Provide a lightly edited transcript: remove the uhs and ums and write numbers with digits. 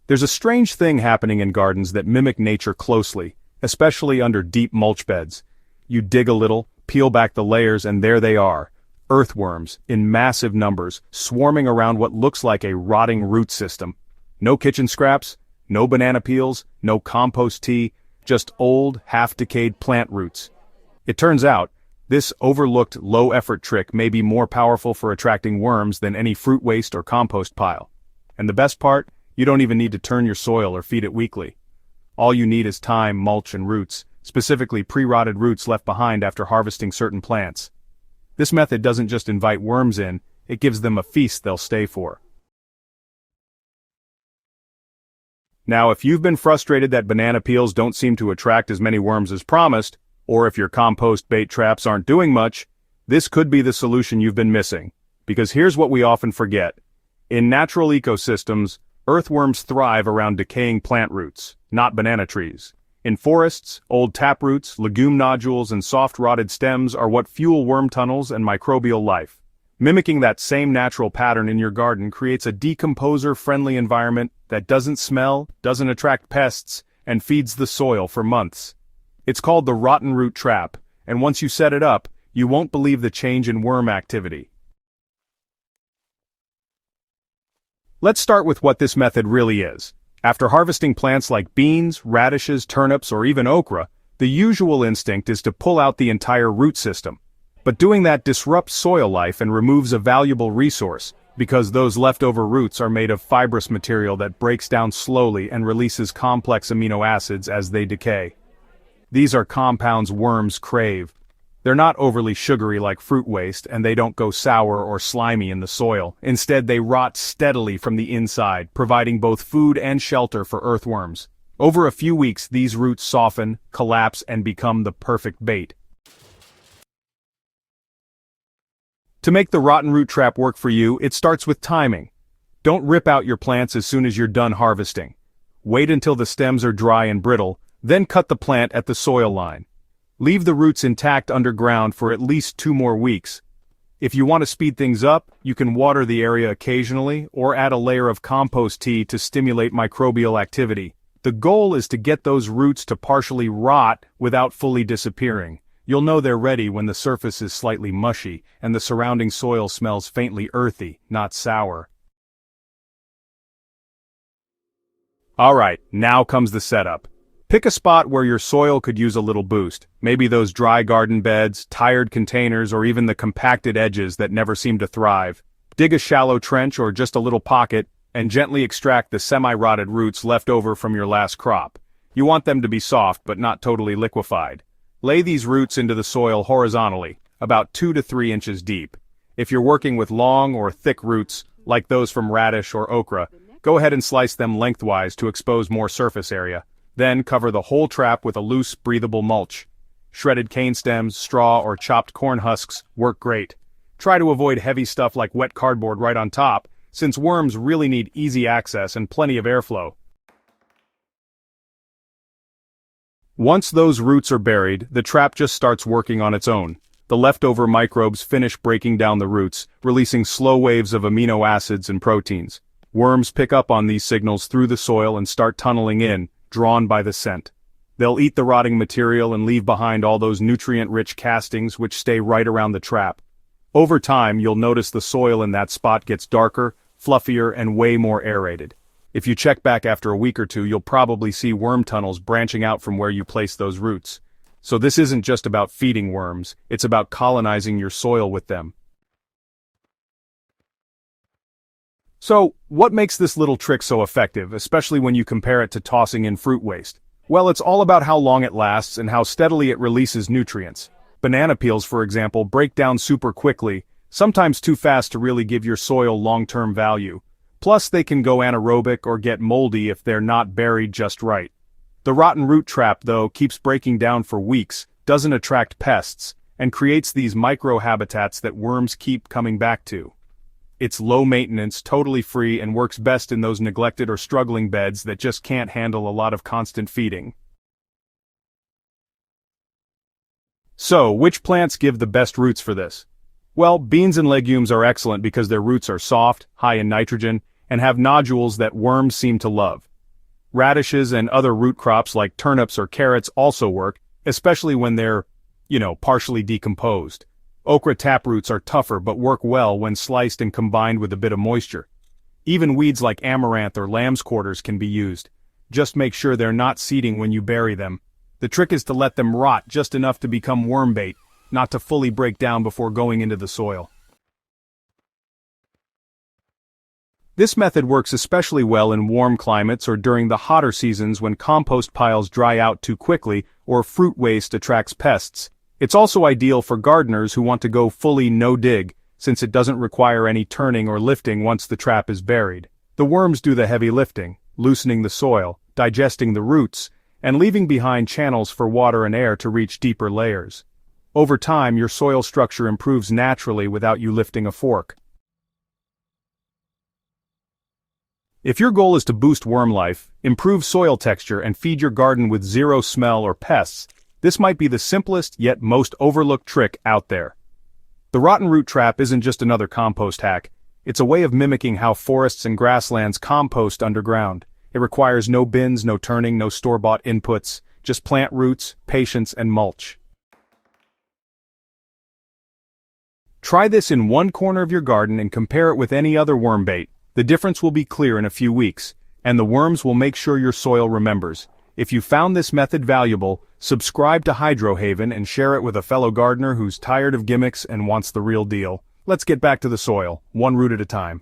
There's a strange thing happening in gardens that mimic nature closely, especially under deep mulch beds. You dig a little, peel back the layers, and there they are. Earthworms, in massive numbers, swarming around what looks like a rotting root system. No kitchen scraps, no banana peels, no compost tea, just old, half-decayed plant roots. It turns out, this overlooked low-effort trick may be more powerful for attracting worms than any fruit waste or compost pile. And the best part? You don't even need to turn your soil or feed it weekly. All you need is time, mulch, and roots, specifically pre-rotted roots left behind after harvesting certain plants. This method doesn't just invite worms in, it gives them a feast they'll stay for. Now, if you've been frustrated that banana peels don't seem to attract as many worms as promised, or if your compost bait traps aren't doing much, this could be the solution you've been missing. Because here's what we often forget. In natural ecosystems, earthworms thrive around decaying plant roots, not banana trees. In forests, old taproots, legume nodules, and soft rotted stems are what fuel worm tunnels and microbial life. Mimicking that same natural pattern in your garden creates a decomposer-friendly environment that doesn't smell, doesn't attract pests, and feeds the soil for months. It's called the rotten root trap, and once you set it up, you won't believe the change in worm activity. Let's start with what this method really is. After harvesting plants like beans, radishes, turnips, or even okra, the usual instinct is to pull out the entire root system. But doing that disrupts soil life and removes a valuable resource, because those leftover roots are made of fibrous material that breaks down slowly and releases complex amino acids as they decay. These are compounds worms crave. They're not overly sugary like fruit waste, and they don't go sour or slimy in the soil. Instead, they rot steadily from the inside, providing both food and shelter for earthworms. Over a few weeks, these roots soften, collapse, and become the perfect bait. To make the rotten root trap work for you, it starts with timing. Don't rip out your plants as soon as you're done harvesting. Wait until the stems are dry and brittle, then cut the plant at the soil line. Leave the roots intact underground for at least 2 more weeks. If you want to speed things up, you can water the area occasionally or add a layer of compost tea to stimulate microbial activity. The goal is to get those roots to partially rot without fully disappearing. You'll know they're ready when the surface is slightly mushy and the surrounding soil smells faintly earthy, not sour. Alright, now comes the setup. Pick a spot where your soil could use a little boost, maybe those dry garden beds, tired containers, or even the compacted edges that never seem to thrive. Dig a shallow trench or just a little pocket, and gently extract the semi-rotted roots left over from your last crop. You want them to be soft but not totally liquefied. Lay these roots into the soil horizontally, about 2 to 3 inches deep. If you're working with long or thick roots, like those from radish or okra, go ahead and slice them lengthwise to expose more surface area. Then cover the whole trap with a loose, breathable mulch. Shredded cane stems, straw, or chopped corn husks work great. Try to avoid heavy stuff like wet cardboard right on top, since worms really need easy access and plenty of airflow. Once those roots are buried, the trap just starts working on its own. The leftover microbes finish breaking down the roots, releasing slow waves of amino acids and proteins. Worms pick up on these signals through the soil and start tunneling in, drawn by the scent. They'll eat the rotting material and leave behind all those nutrient-rich castings which stay right around the trap. Over time, you'll notice the soil in that spot gets darker, fluffier, and way more aerated. If you check back after a week or two, you'll probably see worm tunnels branching out from where you place those roots. So this isn't just about feeding worms, it's about colonizing your soil with them. So, what makes this little trick so effective, especially when you compare it to tossing in fruit waste? Well, it's all about how long it lasts and how steadily it releases nutrients. Banana peels, for example, break down super quickly, sometimes too fast to really give your soil long-term value. Plus, they can go anaerobic or get moldy if they're not buried just right. The rotten root trap, though, keeps breaking down for weeks, doesn't attract pests, and creates these micro-habitats that worms keep coming back to. It's low maintenance, totally free, and works best in those neglected or struggling beds that just can't handle a lot of constant feeding. So, which plants give the best roots for this? Well, beans and legumes are excellent because their roots are soft, high in nitrogen, and have nodules that worms seem to love. Radishes and other root crops like turnips or carrots also work, especially when they're, partially decomposed. Okra taproots are tougher but work well when sliced and combined with a bit of moisture. Even weeds like amaranth or lamb's quarters can be used. Just make sure they're not seeding when you bury them. The trick is to let them rot just enough to become worm bait, not to fully break down before going into the soil. This method works especially well in warm climates or during the hotter seasons when compost piles dry out too quickly or fruit waste attracts pests. It's also ideal for gardeners who want to go fully no-dig, since it doesn't require any turning or lifting once the trap is buried. The worms do the heavy lifting, loosening the soil, digesting the roots, and leaving behind channels for water and air to reach deeper layers. Over time, your soil structure improves naturally without you lifting a fork. If your goal is to boost worm life, improve soil texture, and feed your garden with zero smell or pests, this might be the simplest yet most overlooked trick out there. The rotten root trap isn't just another compost hack. It's a way of mimicking how forests and grasslands compost underground. It requires no bins, no turning, no store-bought inputs, just plant roots, patience, and mulch. Try this in one corner of your garden and compare it with any other worm bait. The difference will be clear in a few weeks, and the worms will make sure your soil remembers. If you found this method valuable, subscribe to Hydro Haven and share it with a fellow gardener who's tired of gimmicks and wants the real deal. Let's get back to the soil, one root at a time.